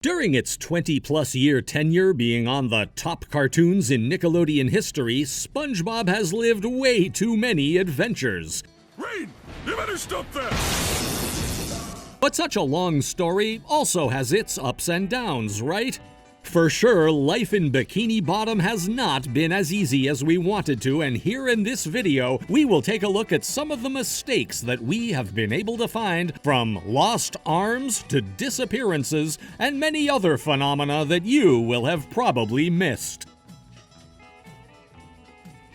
During its 20-plus year tenure being on the top cartoons in Nickelodeon history, SpongeBob has lived way too many adventures. Rain! You better stop that! But such a long story also has its ups and downs, right? For sure, life in Bikini Bottom has not been as easy as we wanted to, and here in this video, we will take a look at some of the mistakes that we have been able to find, from lost arms to disappearances and many other phenomena that you will have probably missed.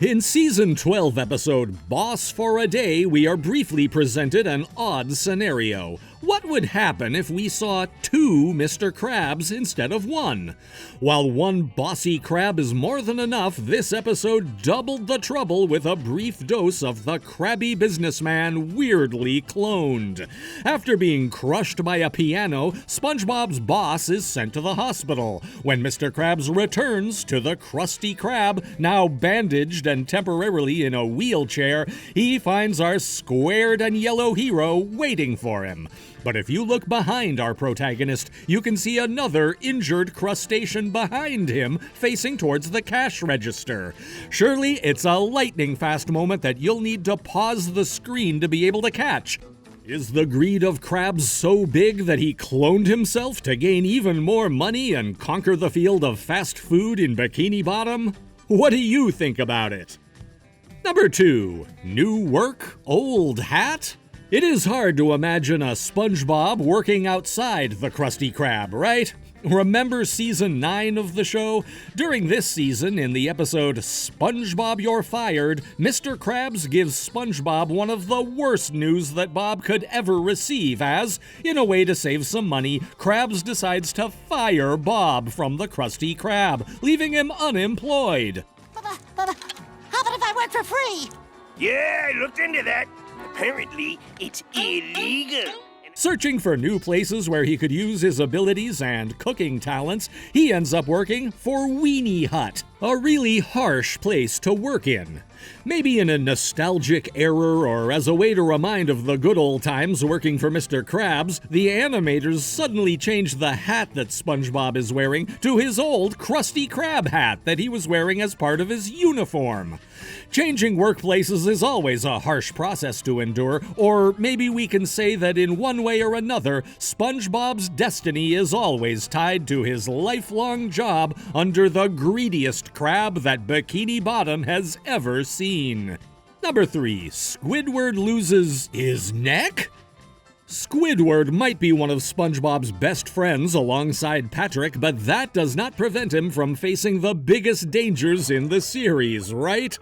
In Season 12 episode Boss for a Day, we are briefly presented an odd scenario. What would happen if we saw two Mr. Krabs instead of one? While one bossy crab is more than enough, this episode doubled the trouble with a brief dose of the crabby businessman weirdly cloned. After being crushed by a piano, SpongeBob's boss is sent to the hospital. When Mr. Krabs returns to the Krusty Krab, now bandaged and temporarily in a wheelchair, he finds our squared and yellow hero waiting for him. But if you look behind our protagonist, you can see another injured crustacean behind him facing towards the cash register. Surely it's a lightning-fast moment that you'll need to pause the screen to be able to catch. Is the greed of Krabs so big that he cloned himself to gain even more money and conquer the field of fast food in Bikini Bottom? What do you think about it? Number 2. New work, old hat? It is hard to imagine a SpongeBob working outside the Krusty Krab, right? Remember Season 9 of the show? During this season, in the episode SpongeBob You're Fired, Mr. Krabs gives SpongeBob one of the worst news that Bob could ever receive as, in a way to save some money, Krabs decides to fire Bob from the Krusty Krab, leaving him unemployed. How about if I work for free? Yeah, I looked into that. Apparently, it's illegal. Searching for new places where he could use his abilities and cooking talents, he ends up working for Weenie Hut, a really harsh place to work in. Maybe in a nostalgic error or as a way to remind of the good old times working for Mr. Krabs, the animators suddenly changed the hat that SpongeBob is wearing to his old Krusty Krab hat that he was wearing as part of his uniform. Changing workplaces is always a harsh process to endure, or maybe we can say that in one way or another, SpongeBob's destiny is always tied to his lifelong job under the greediest crab that Bikini Bottom has ever seen. Number 3. Squidward loses his neck? Squidward might be one of SpongeBob's best friends alongside Patrick, but that does not prevent him from facing the biggest dangers in the series, right?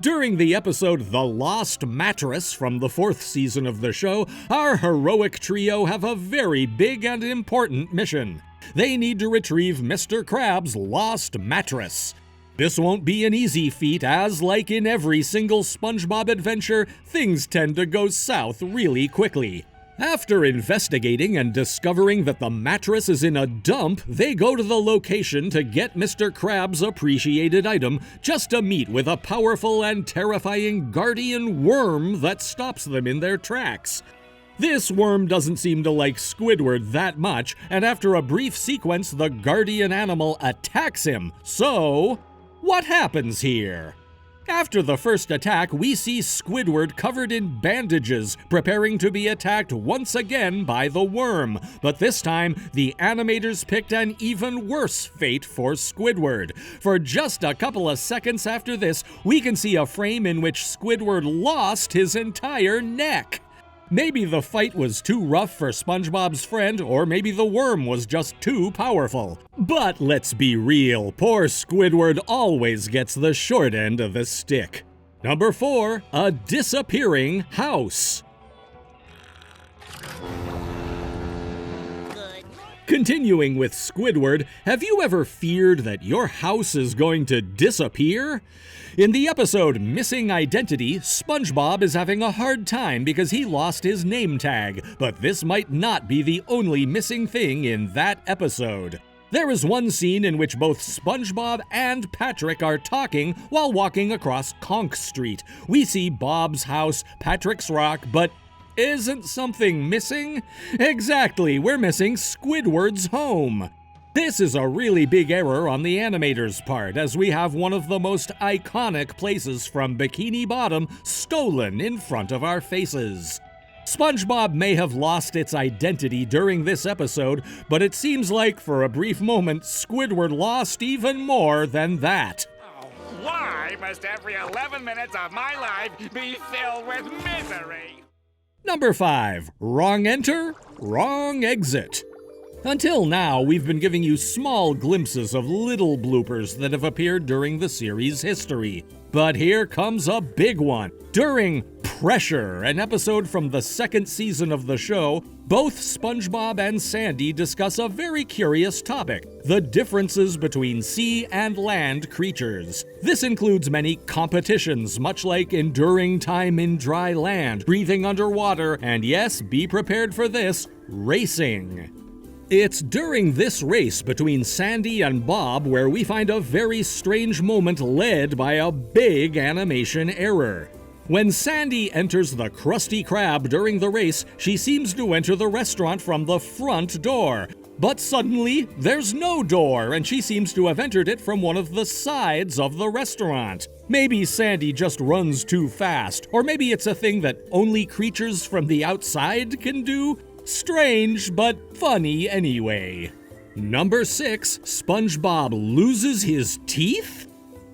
During the episode The Lost Mattress from the 4th season of the show, our heroic trio have a very big and important mission. They need to retrieve Mr. Krabs' lost mattress. This won't be an easy feat as, like in every single SpongeBob adventure, things tend to go south really quickly. After investigating and discovering that the mattress is in a dump, they go to the location to get Mr. Krabs' appreciated item, just to meet with a powerful and terrifying guardian worm that stops them in their tracks. This worm doesn't seem to like Squidward that much, and after a brief sequence, the guardian animal attacks him. So, what happens here? After the first attack, we see Squidward covered in bandages, preparing to be attacked once again by the worm. But this time, the animators picked an even worse fate for Squidward. For just a couple of seconds after this, we can see a frame in which Squidward lost his entire neck. Maybe the fight was too rough for SpongeBob's friend, or maybe the worm was just too powerful. But let's be real, poor Squidward always gets the short end of the stick. Number 4, a disappearing house. Continuing with Squidward, have you ever feared that your house is going to disappear? In the episode Missing Identity, SpongeBob is having a hard time because he lost his name tag, but this might not be the only missing thing in that episode. There is one scene in which both SpongeBob and Patrick are talking while walking across Conch Street. We see Bob's house, Patrick's rock, but Isn't something missing? Exactly, we're missing Squidward's home. This is a really big error on the animator's part, as we have one of the most iconic places from Bikini Bottom stolen in front of our faces. SpongeBob may have lost its identity during this episode, but it seems like for a brief moment Squidward lost even more than that. Why must every 11 minutes of my life be filled with misery? Number 5. Wrong enter, wrong exit. Until now, we've been giving you small glimpses of little bloopers that have appeared during the series' history. But here comes a big one. During Pressure, an episode from the second season of the show, both SpongeBob and Sandy discuss a very curious topic: the differences between sea and land creatures. This includes many competitions, much like enduring time in dry land, breathing underwater, and yes, be prepared for this, racing. It's during this race between Sandy and Bob where we find a very strange moment led by a big animation error. When Sandy enters the Krusty Krab during the race, she seems to enter the restaurant from the front door. But suddenly, there's no door, and she seems to have entered it from one of the sides of the restaurant. Maybe Sandy just runs too fast, or maybe it's a thing that only creatures from the outside can do. Strange, but funny anyway. Number 6, SpongeBob loses his teeth?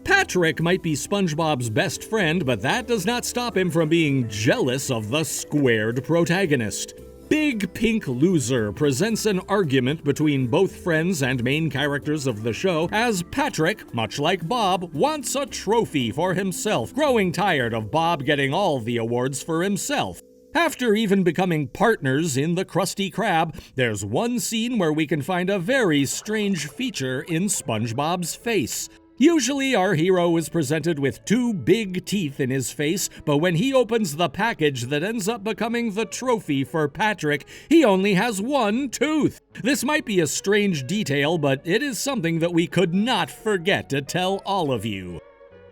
Patrick might be SpongeBob's best friend, but that does not stop him from being jealous of the squared protagonist. Big Pink Loser presents an argument between both friends and main characters of the show, as Patrick, much like Bob, wants a trophy for himself, growing tired of Bob getting all the awards for himself. After even becoming partners in the Krusty Krab, there's one scene where we can find a very strange feature in SpongeBob's face. Usually our hero is presented with 2 big teeth in his face, but when he opens the package that ends up becoming the trophy for Patrick, he only has 1 tooth. This might be a strange detail, but it is something that we could not forget to tell all of you.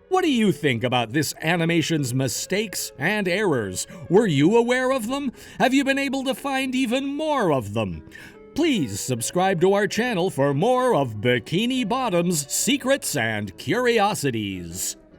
What do you think about this animation's mistakes and errors? Were you aware of them? Have you been able to find even more of them? Please subscribe to our channel for more of Bikini Bottom's secrets and curiosities.